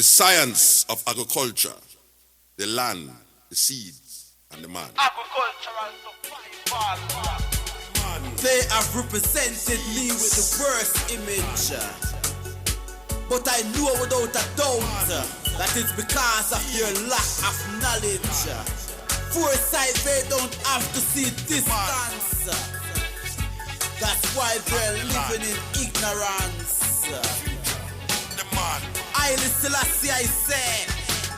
science of agriculture, the land, the seeds, and the man. Agricultural survival. They have represented me with the worst image. But I know without a doubt that it's because of your lack of knowledge. Foresight, they don't have to see distance. That's why they're living in ignorance. The man. I Selassie, I say,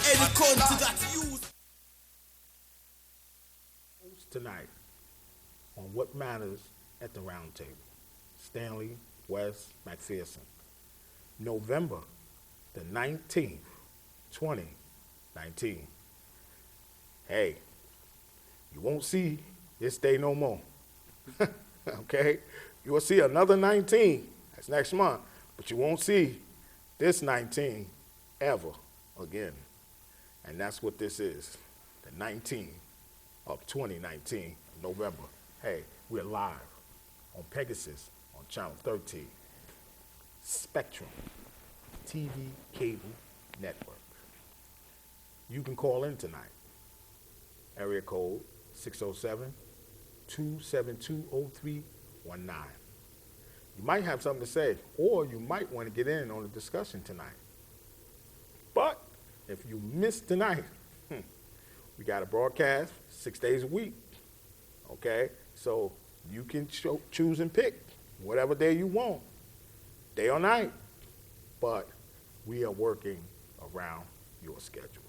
any country that use tonight on What Matters at the Roundtable. Stanley, West, McPherson. November the 19th, 2019. Hey, you won't see this day no more. Okay? You will see another 19. That's next month. But you won't see this 19 ever again. And that's what this is. The 19th of 2019, November. Hey, we're live on Pegasus on Channel 13. Spectrum TV Cable Network. You can call in tonight. Area code 607-272-0319. You might have something to say, or you might want to get in on the discussion tonight. But if you miss tonight, we got a broadcast 6 days a week. Okay? So you can choose and pick whatever day you want, day or night. But we are working around your schedule.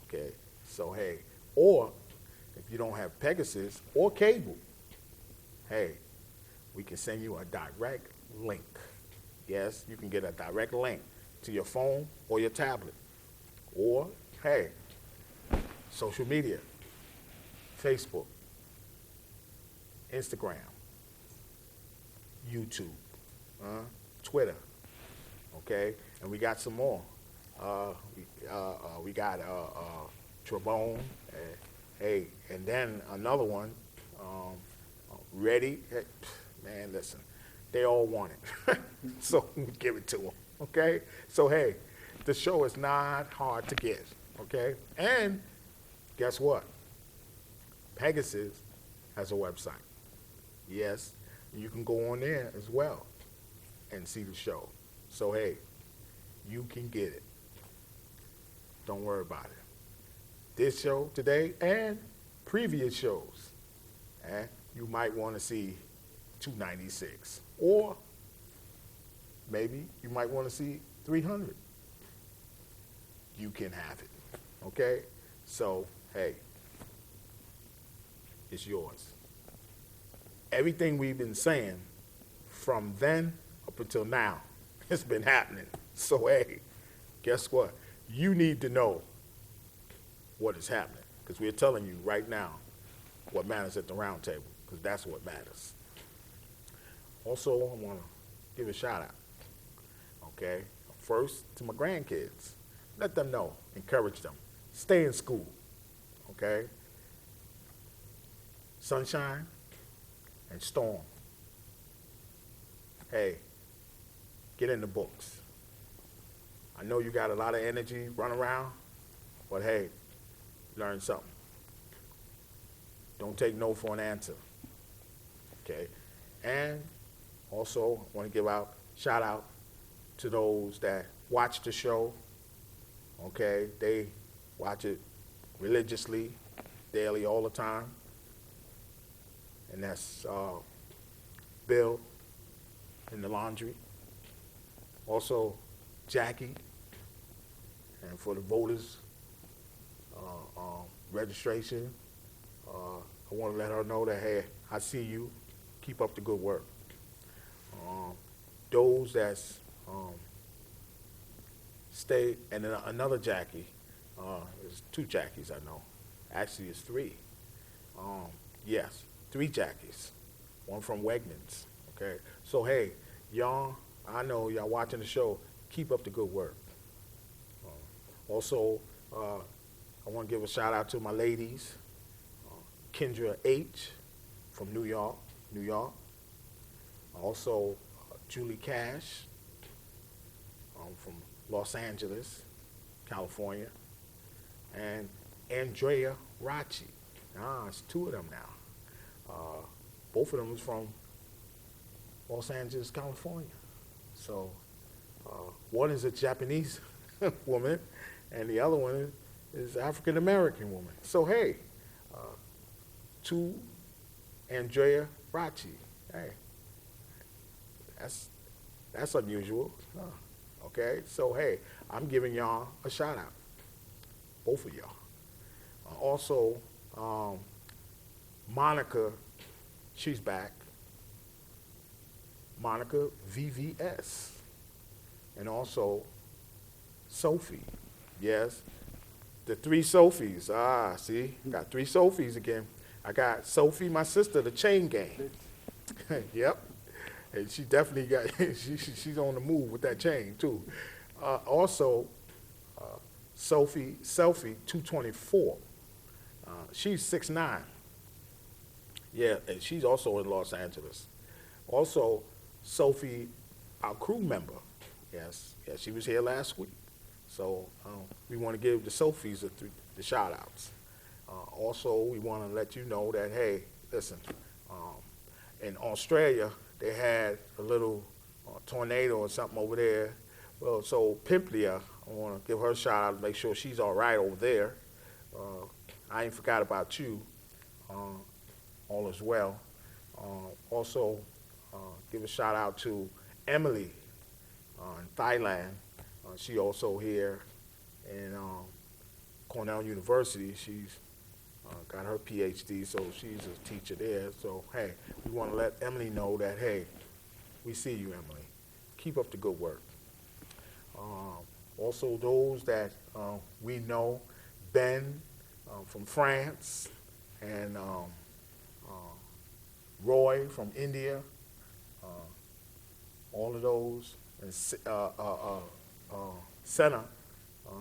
Okay? So, hey, or if you don't have Pegasus or cable, hey, we can send you a direct link. Yes, you can get a direct link to your phone or your tablet. Or, hey, social media, Facebook, Instagram, YouTube, Twitter, okay? And we got some more. We got Trebone, hey, and then another one, Ready. Hey, man, listen, they all want it, so we give it to them, okay? So, hey, the show is not hard to get, okay? And guess what? Pegasus has a website. Yes, you can go on there as well and see the show. So, hey, you can get it. Don't worry about it. This show today and previous shows, you might want to see 296. Or maybe you might want to see 300. You can have it, okay? So, hey, it's yours. Everything we've been saying from then up until now has been happening. So, hey, guess what? You need to know what is happening, because we're telling you right now what matters at the round table, because that's what matters. Also, I want to give a shout out, okay? First, to my grandkids. Let them know, encourage them. Stay in school, okay? Sunshine and storm. Hey, get in the books. I know you got a lot of energy, run around, but hey, learn something. Don't take no for an answer, okay? And also, I want to give out shout out to those that watch the show, okay? They watch it religiously, daily, all the time. And that's Bill in the laundry. Also, Jackie, and for the voters registration, I want to let her know that, hey, I see you. Keep up the good work. Those that's stay, and then another Jackie, there's two Jackies I know. Actually, it's three. Yes, three Jackies. One from Wegmans, okay? So, hey, y'all, I know y'all watching the show. Keep up the good work. Also, I want to give a shout out to my ladies, Kendra H. from New York. Also, Julie Cash from Los Angeles. California, and Andrea Rachi. It's two of them now. Both of them is from Los Angeles, California. So one is a Japanese woman, and the other one is African American woman. So hey, to Andrea Rachi. Hey, that's unusual. Okay, so hey, I'm giving y'all a shout out, both of y'all. Also, Monica, she's back. Monica VVS. And also Sophie. Yes, the three Sophies. See, got three Sophies again. I got Sophie, my sister, the chain gang. Yep. And she definitely got, she's on the move with that chain too. Also, Sophie 224. She's 6'9". Yeah, and she's also in Los Angeles. Also, Sophie, our crew member. Yes, she was here last week. So we want to give the Sophies the shout outs. Also, we want to let you know that, hey, listen, in Australia, they had a little tornado or something over there. Well, so Pimplia, I want to give her a shout out to make sure she's all right over there. I ain't forgot about you. All is well. Also, give a shout out to Emily in Thailand. She also here in Cornell University. She's got her PhD, so she's a teacher there. So, hey, we want to let Emily know that, hey, we see you, Emily. Keep up the good work. Also, those that we know, Ben from France, and Roy from India, all of those, and Senna,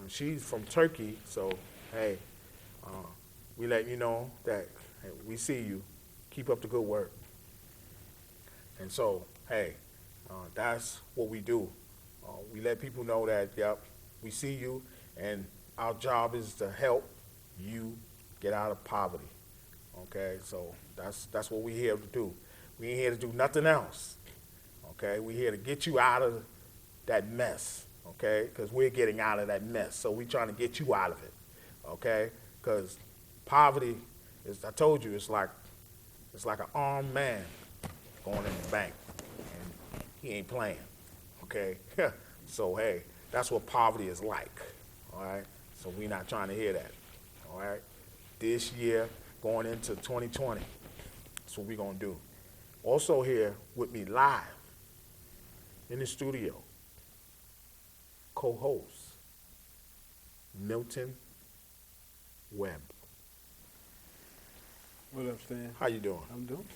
she's from Turkey, so hey, we let you know that hey, we see you, keep up the good work. And so, hey, that's what we do. We let people know that, yep, we see you, and our job is to help you get out of poverty. Okay, so that's what we're here to do. We ain't here to do nothing else. Okay, we're here to get you out of that mess. Okay, because we're getting out of that mess, so we're trying to get you out of it. Okay, because poverty is, I told you, it's like an armed man going in the bank, and he ain't playing. Okay, so hey, that's what poverty is like. All right, so we're not trying to hear that. All right, this year going into 2020, that's what we're gonna do. Also here with me live in the studio, co-host Milton Webb. What up, Stan? How you doing? I'm doing.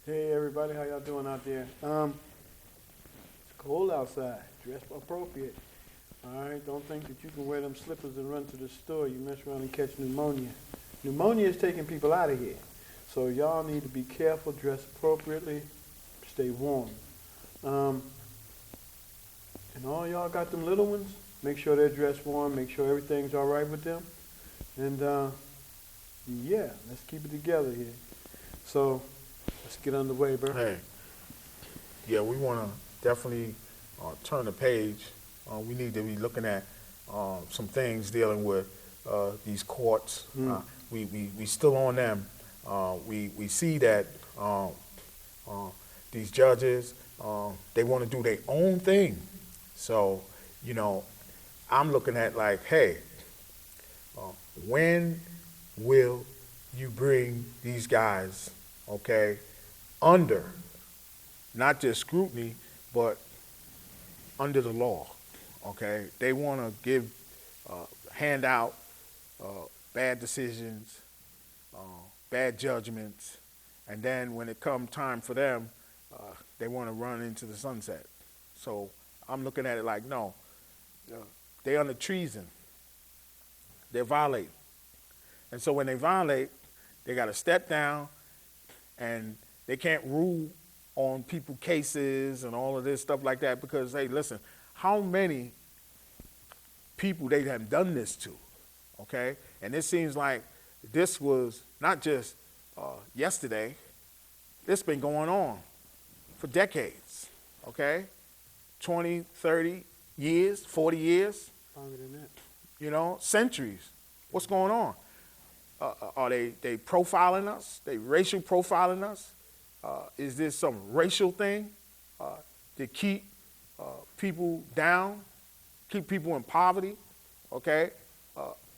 Hey, everybody, how y'all doing out there? It's cold outside. Dress appropriate. All right, don't think that you can wear them slippers and run to the store. You mess around and catch pneumonia. Pneumonia is taking people out of here. So y'all need to be careful, dress appropriately, stay warm. And all y'all got them little ones, make sure they're dressed warm, make sure everything's all right with them. And yeah, let's keep it together here. So let's get underway, bro. Hey, yeah, we want to definitely turn the page. We need to be looking at some things dealing with these courts. We still on them. We see that these judges, they want to do their own thing. So, you know, I'm looking at like, hey, when will you bring these guys, okay, under not just scrutiny, but under the law, okay? They want to give, hand out bad decisions, bad judgments, and then when it comes time for them, they want to run into the sunset. So I'm looking at it like, no, they're under treason. They're violating. And so when they violate, they got to step down, and they can't rule on people cases and all of this stuff like that because, hey, listen, how many people they have done this to, okay? And it seems like this was not just yesterday. This been going on for decades, okay? 20, 30 years, 40 years. Longer than that. You know, centuries. What's going on? Are they profiling us? They racial profiling us? Is this some racial thing to keep people down, keep people in poverty? Okay,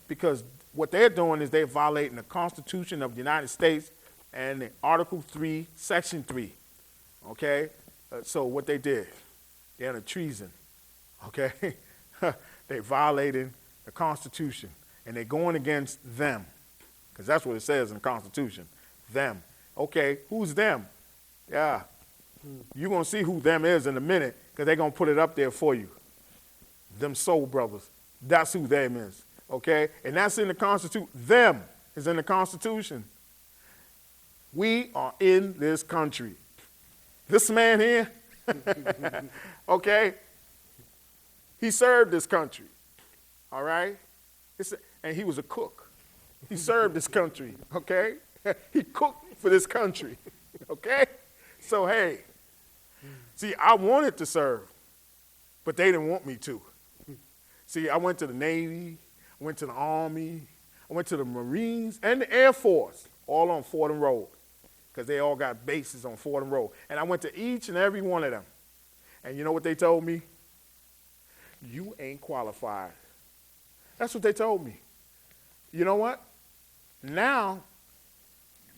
because what they're doing is they're violating the Constitution of the United States and the Article 3, Section 3. Okay, so what they did, they're under treason. Okay, they violating the Constitution, and they're going against them, because that's what it says in the Constitution, them. Okay, who's them? Yeah, you're going to see who them is in a minute, because they're going to put it up there for you. Them soul brothers, that's who them is, okay? And that's in the Constitution. Them is in the Constitution. We are in this country. This man here, okay, he served this country. All right? And he was a cook. He served this country, okay? He cooked for this country, okay? So, hey, see, I wanted to serve, but they didn't want me to. See, I went to the Navy, I went to the Army, I went to the Marines and the Air Force, all on Fordham Road, because they all got bases on Fordham Road. And I went to each and every one of them. And you know what they told me? You ain't qualified. That's what they told me. You know what? Now,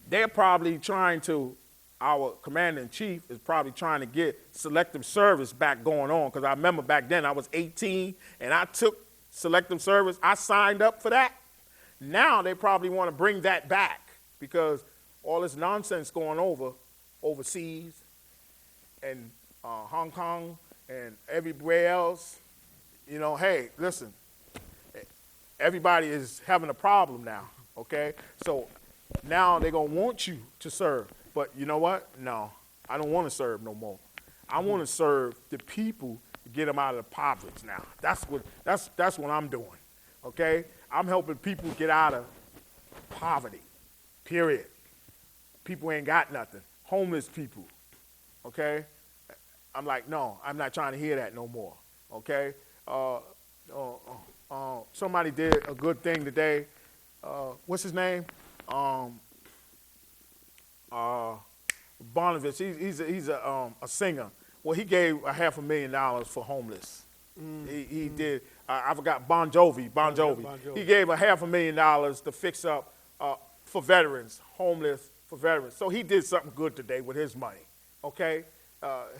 they're probably trying to, our commander-in-chief is probably trying to get selective service back going on, because I remember back then I was 18 and I took selective service. I signed up for that. Now they probably want to bring that back, because all this nonsense going overseas and Hong Kong and everywhere else. You know, hey, listen, everybody is having a problem now, okay? So now they're going to want you to serve. But you know what? No, I don't want to serve no more. I want to serve the people to get them out of the poverty now. That's what I'm doing, okay? I'm helping people get out of poverty, period. People ain't got nothing. Homeless people, okay? I'm like, no, I'm not trying to hear that no more, okay? Somebody did a good thing today. What's his name? Bonovich. He's a singer. Well, he gave $500,000 for homeless. He did. I forgot Bon Jovi. Bon Jovi. He gave $500,000 to fix up for veterans, homeless for veterans. So he did something good today with his money. Okay,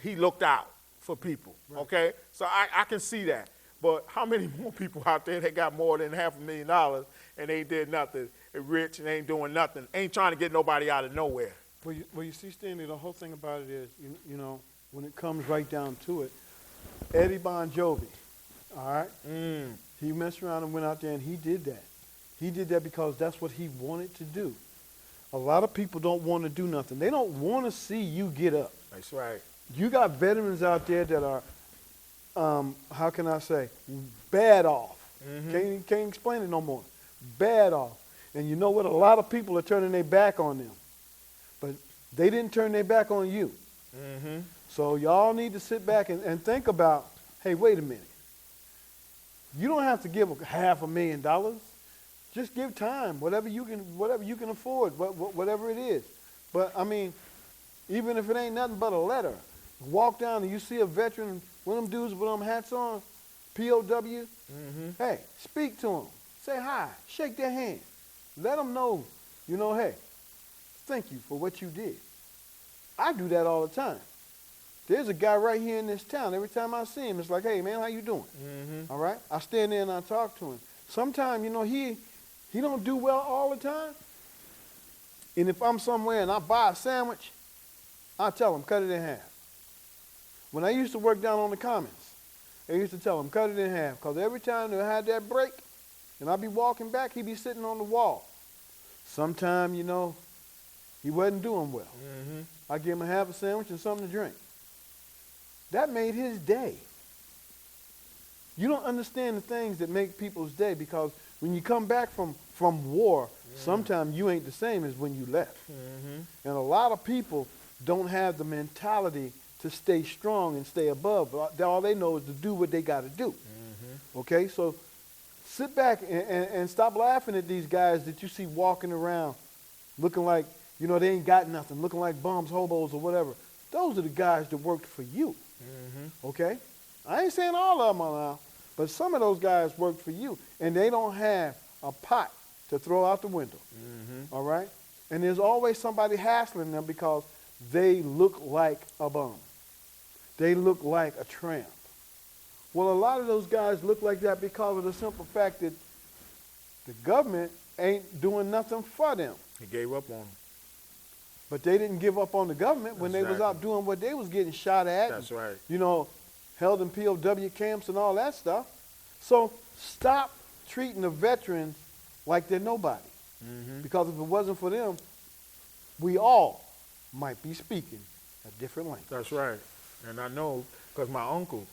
he looked out for people. Right. Okay, so I can see that. But how many more people out there that got more than $500,000 and they did nothing, and rich and ain't doing nothing, ain't trying to get nobody out of nowhere? Well, you see, Stanley, the whole thing about it is, you know, when it comes right down to it, Eddie Bon Jovi, all right? He messed around and went out there and he did that. He did that because that's what he wanted to do. A lot of people don't want to do nothing. They don't want to see you get up. That's right. You got veterans out there that are, how can I say, bad off. Can't explain it no more. Bad off. And you know what? A lot of people are turning their back on them. But they didn't turn their back on you. So y'all need to sit back and think about, hey, wait a minute. You don't have to give $500,000. Just give time, whatever you can afford, whatever it is. But I mean, even if it ain't nothing but a letter, walk down and you see a veteran, one of them dudes with them hats on, POW. Hey, speak to them, say hi, shake their hand, let them know, you know, hey, thank you for what you did. I do that all the time. There's a guy right here in this town. Every time I see him, it's like, hey, man, how you doing? All right? I stand there and I talk to him. Sometimes, you know, he don't do well all the time. And if I'm somewhere and I buy a sandwich, I tell him, cut it in half. When I used to work down on the Commons, I used to tell him, cut it in half. Because every time they had that break, and I'd be walking back, he'd be sitting on the wall. Sometime, you know, he wasn't doing well. I give him a half a sandwich and something to drink. That made his day. You don't understand the things that make people's day, because when you come back from war, sometimes you ain't the same as when you left. And a lot of people don't have the mentality to stay strong and stay above. All they know is to do what they got to do. Okay, so sit back and stop laughing at these guys that you see walking around looking like, you know, they ain't got nothing, looking like bums, hobos, or whatever. Those are the guys that worked for you. Okay? I ain't saying all of them are now, but some of those guys worked for you, and they don't have a pot to throw out the window. All right? And there's always somebody hassling them because they look like a bum. They look like a tramp. Well, a lot of those guys look like that because of the simple fact that the government ain't doing nothing for them. He gave up on them. But they didn't give up on the government when they was out doing what they was getting shot at. That's right. You know, held in POW camps and all that stuff. So stop treating the veterans like they're nobody. Because if it wasn't for them, we all might be speaking a different language. That's right. And I know because my Uncle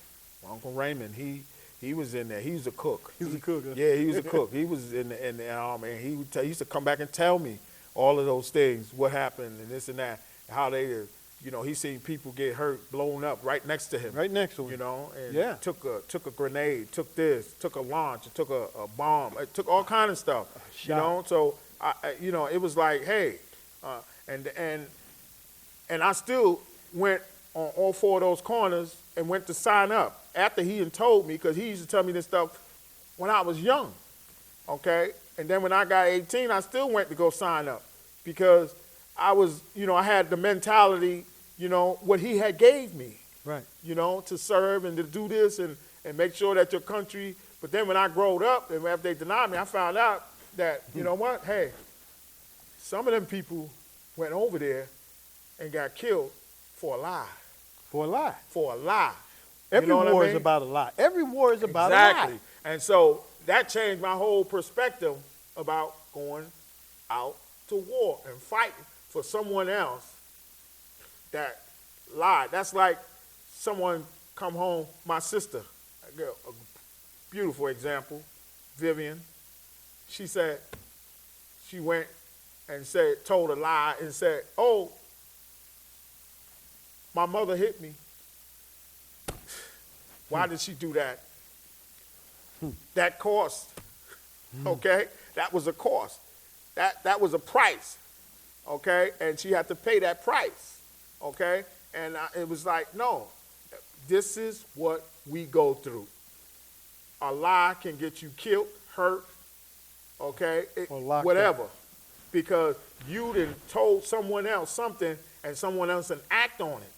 Raymond, he was in there. He was a cook. He was a cook, huh? Yeah, he was a cook. He was in the army, and he used to come back and tell me all of those things, what happened and this and that, how they, you know, he seen people get hurt, blown up right next to him. Right next to him. You know, and took a grenade, took this, took a launch, took a bomb, it took all kind of stuff. You know, so you know, it was like, hey, and I still went on all four of those corners and went to sign up after he had told me, because he used to tell me this stuff when I was young, okay? And then when I got 18, I still went to go sign up because I was, you know, I had the mentality, you know, what he had gave me. Right. You know, to serve and to do this and make sure that your country, but then when I growed up and after they denied me, I found out that, you know what, hey, some of them people went over there and got killed for a lie. For a lie. For a lie. Every war is about a lie. Every war is about a lie. Exactly. And so that changed my whole perspective about going out to war and fighting for someone else that lied. That's like someone come home, my sister, a beautiful example, Vivian. She said, she went and told a lie and said, oh, my mother hit me. Why did she do that? That cost, okay? That was a cost. That was a price, okay? And she had to pay that price, okay? And it was like, no, this is what we go through. A lie can get you killed, hurt, okay? Whatever. Because you done told someone else something and someone else done act on it,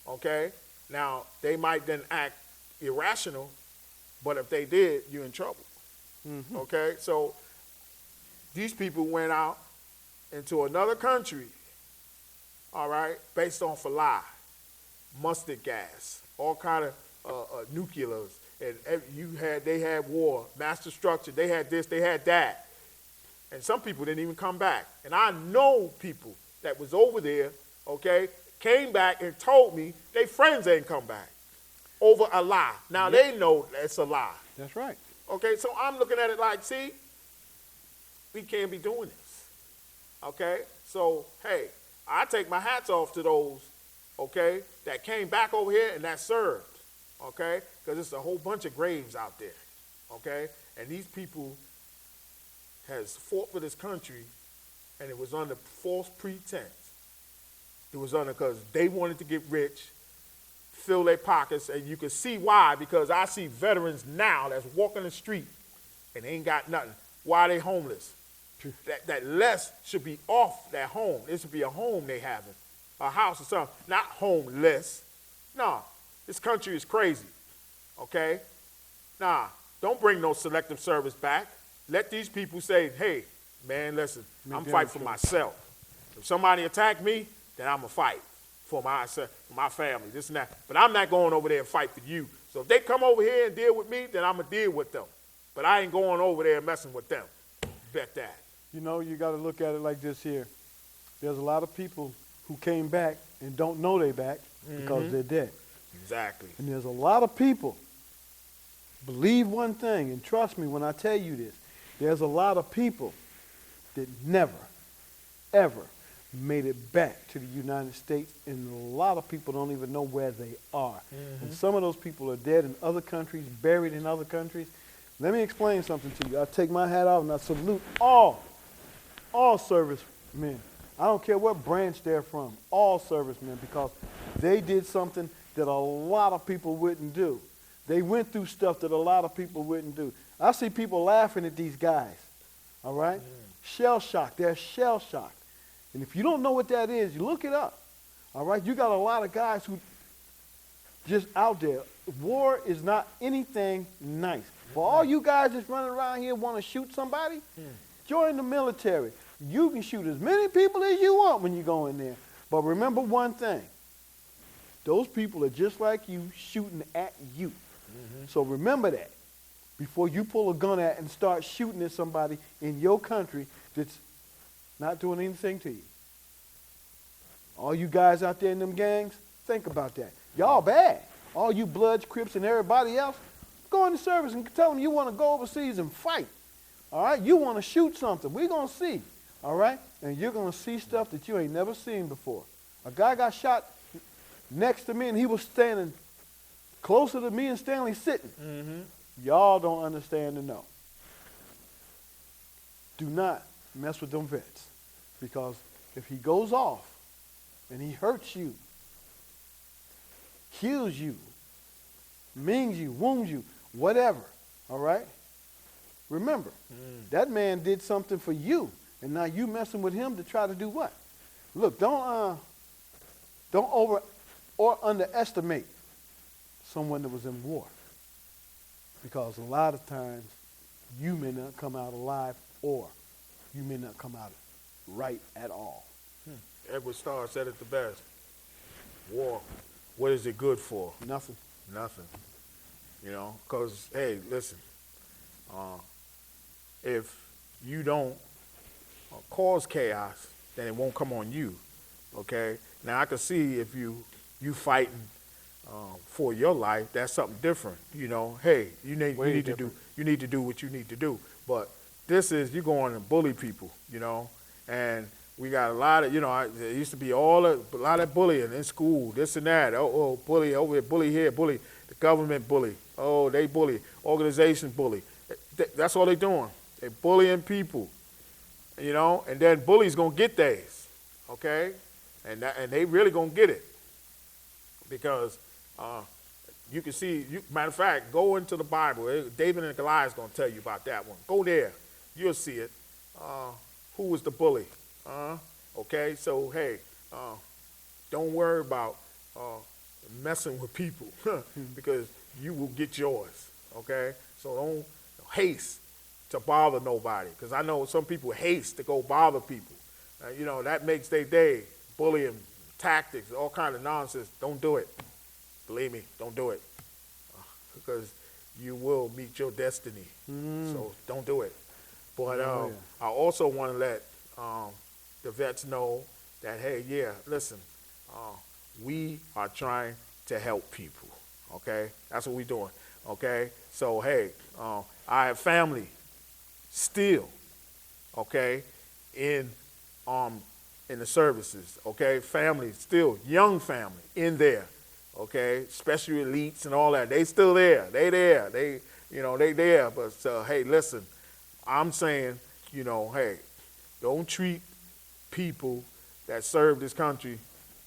okay? Now, they might then act irrational, but if they did, you're in trouble. Okay? So these people went out into another country, all right, based off a lie, mustard gas, all kind of nuclears, and they had war, mass destruction, they had this, they had that. And some people didn't even come back. And I know people that was over there, okay, came back and told me their friends ain't come back over a lie. Now they know it's a lie. That's right. Okay, so I'm looking at it like, see, we can't be doing this. Okay, so hey, I take my hats off to those, okay, that came back over here and that served, okay, because it's a whole bunch of graves out there, okay, and these people has fought for this country, and it was under false pretense. It was under because they wanted to get rich, fill their pockets, and you can see why, because I see veterans now that's walking the street and they ain't got nothing. Why are they homeless? That less should be off that home. It should be a home they having, a house or something, not homeless. Nah, this country is crazy, okay? Nah, don't bring no selective service back. Let these people say, hey, man, listen, I'm fighting for myself. If somebody attack me, then I'm going to fight for my family, this and that. But I'm not going over there and fight for you. So if they come over here and deal with me, then I'm going to deal with them. But I ain't going over there and messing with them. Bet that. You know, you got to look at it like this here. There's a lot of people who came back and don't know they back because they're dead. Exactly. And there's a lot of people believe one thing, and trust me when I tell you this, there's a lot of people that never, ever made it back to the United States, and a lot of people don't even know where they are. And some of those people are dead in other countries, buried in other countries. Let me explain something to you. I take my hat off and I salute all servicemen. I don't care what branch they're from, all servicemen, because they did something that a lot of people wouldn't do. They went through stuff that a lot of people wouldn't do. I see people laughing at these guys, all right? Shell shocked. They're shell shocked. And if you don't know what that is, you look it up, all right? You got a lot of guys who just out there. War is not anything nice. For all you guys that's running around here want to shoot somebody, join the military. You can shoot as many people as you want when you go in there. But remember one thing. Those people are just like you, shooting at you. So remember that before you pull a gun out and start shooting at somebody in your country that's not doing anything to you. All you guys out there in them gangs, think about that. Y'all bad. All you Bloods, Crips, and everybody else, go in the service and tell them you want to go overseas and fight. All right? You want to shoot something. We're going to see. All right? And you're going to see stuff that you ain't never seen before. A guy got shot next to me, and he was standing closer to me and Stanley sitting. Y'all don't understand the no. Do not mess with them vets, because if he goes off and he hurts you, kills you, mings you, wounds you, whatever, all right? Remember, that man did something for you, and now you messing with him to try to do what? Look, don't over or underestimate someone that was in war, because a lot of times you may not come out alive, or you may not come out right at all. Edward Starr said it the best. War, what is it good for? Nothing. Nothing. You know, because, hey, listen, if you don't cause chaos, then it won't come on you, okay? Now, I can see if you fighting for your life, that's something different. You know, hey, you need to do what you need to do. But this is, you're going to bully people, you know, and we got a lot of, you know, there used to be a lot of bullying in school, this and that. Oh, bully over here, bully here, bully, the government bully. Oh, they bully, organization bully. That's all they're doing. They're bullying people, you know, and then bullies going to get theirs, okay? And they really going to get it, because you can see, matter of fact, go into the Bible. David and Goliath is going to tell you about that one. Go there. You'll see it. Who was the bully? Okay, so, hey, don't worry about messing with people because you will get yours, okay? So don't haste to bother nobody, because I know some people haste to go bother people. You know, that makes their day. Bullying, tactics, all kind of nonsense. Don't do it. Believe me, don't do it, because you will meet your destiny. So don't do it. But I also want to let the vets know that, hey, yeah, listen, we are trying to help people, okay? That's what we're doing, okay? So, hey, I have family still, okay, in the services, okay? Family still, young family in there, okay? Special elites and all that, they still there. They there. They there. But, hey, listen, I'm saying, you know, hey, don't treat people that serve this country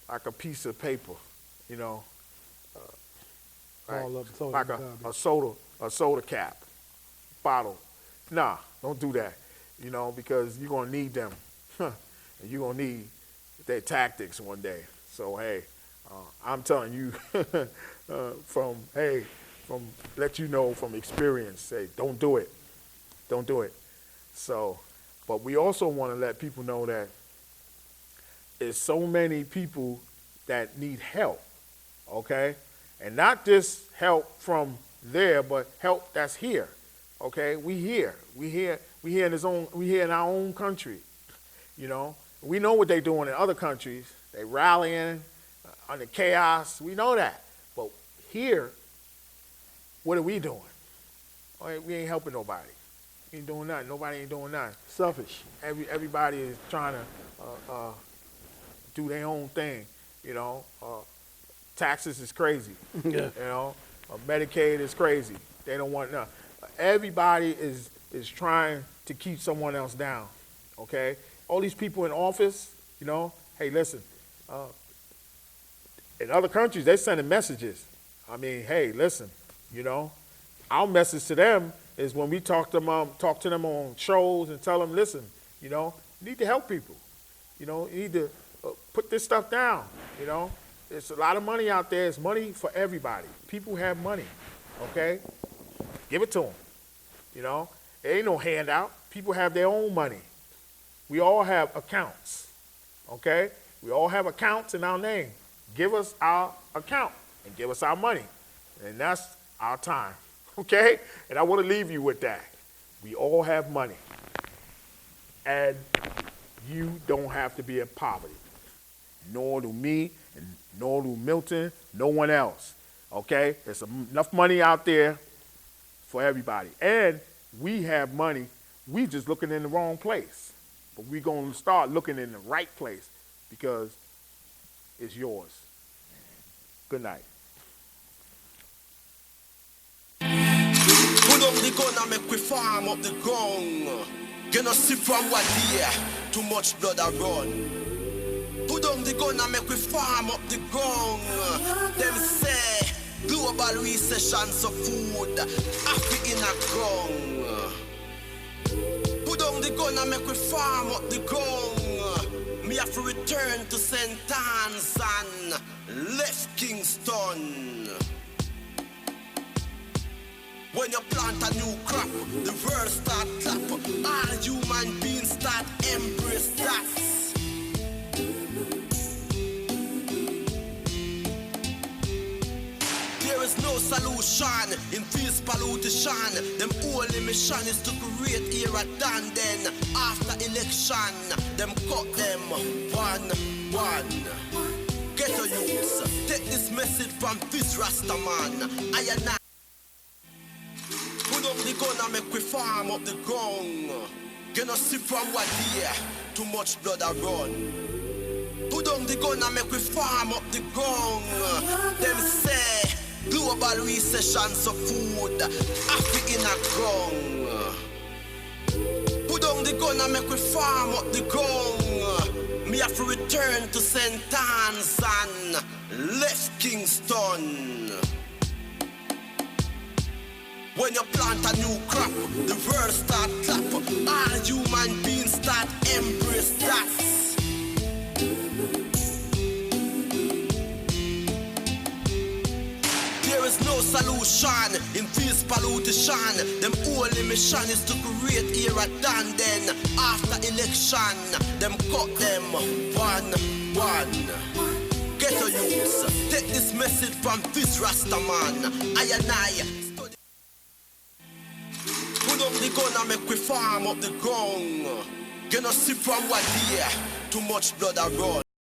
like a piece of paper, you know, like a soda cap, bottle. Nah, don't do that, you know, because you're going to need them. And you're going to need their tactics one day. So, hey, I'm telling you from let you know from experience, say, don't do it. Don't do it. So, but we also want to let people know that there's so many people that need help, okay? And not just help from there, but help that's here, okay? We here in our own country, you know? We know what they're doing in other countries. They rallying under chaos. We know that. But here, what are we doing? we ain't helping nobody. We ain't doing nothing. Nobody ain't doing nothing. Selfish. Everybody is trying to do their own thing, you know. Taxes is crazy, Yeah. you know. Medicaid is crazy. They don't want nothing. Everybody is trying to keep someone else down, okay? All these people in office, you know, hey, listen, in other countries, they're sending messages. I mean, hey, listen, you know, our message to them is when we talk to them on shows and tell them, listen, you know, you need to help people. You know, you need to put this stuff down, you know. There's a lot of money out there. It's money for everybody. People have money, okay? Give it to them, you know. There ain't no handout. People have their own money. We all have accounts, okay? We all have accounts in our name. Give us our account and give us our money, and that's our time, okay? And I want to leave you with that. We all have money, and you don't have to be in poverty, nor do me, and nor do Milton, no one else, okay? There's enough money out there for everybody, and we have money. We just looking in the wrong place, but we're going to start looking in the right place because it's yours. Good night. Put up the gun and make we farm up the ground. You know see from what here, too much blood a run. Put down the gun and make we farm up the ground. Them say global recession so food happy in a ground. Put down the gun and make we farm up the ground. Me have to return to St. Anne's and left Kingston. When you plant a new crop, the world start clap. All human beings start embrace that. There is no solution in this pollution. Them only mission is to create era done. Then after election, them cut them one. Get a youths, take this message from this Rasta man. I and I. Put up the gun and make we farm up the ground. You know see from what here, too much blood a run. Put down the gun and make we farm up the ground. Them say global recession so food happy in a ground. Put down the gun and make we farm up the ground. Me have to return to St. Anne's and left Kingston. When you plant a new crop, the world start clap. All human beings start embrace that. There is no solution in this pollution. Them only mission is to create era done. Then after election, them cut them one. Get a youths, take this message from this Rasta man. I and I. Put up the gun and make we farm up the ground. You know see from what here, too much blood a run.